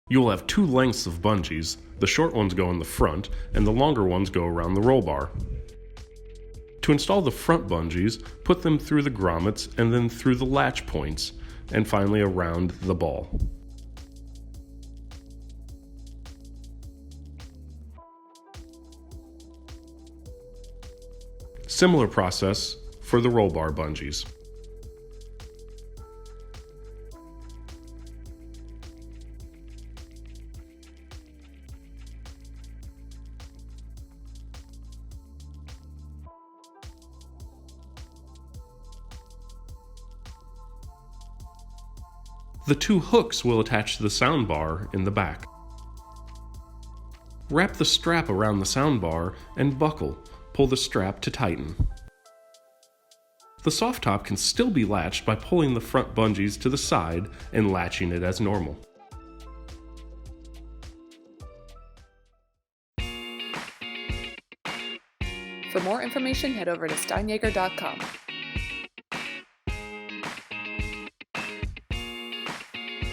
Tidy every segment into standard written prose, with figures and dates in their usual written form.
You will have two lengths of bungees. The short ones go in the front, and the longer ones go around the roll bar. To install the front bungees, put them through the grommets and then through the latch points, and finally around the ball. Similar process for the roll bar bungees. The two hooks will attach to the sound bar in the back. Wrap the strap around the sound bar and buckle. Pull the strap to tighten. The soft top can still be latched by pulling the front bungees to the side and latching it as normal. For more information, head over to Steinjager.com.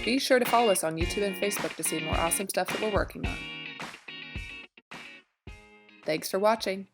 Be sure to follow us on YouTube and Facebook to see more awesome stuff that we're working on. Thanks for watching.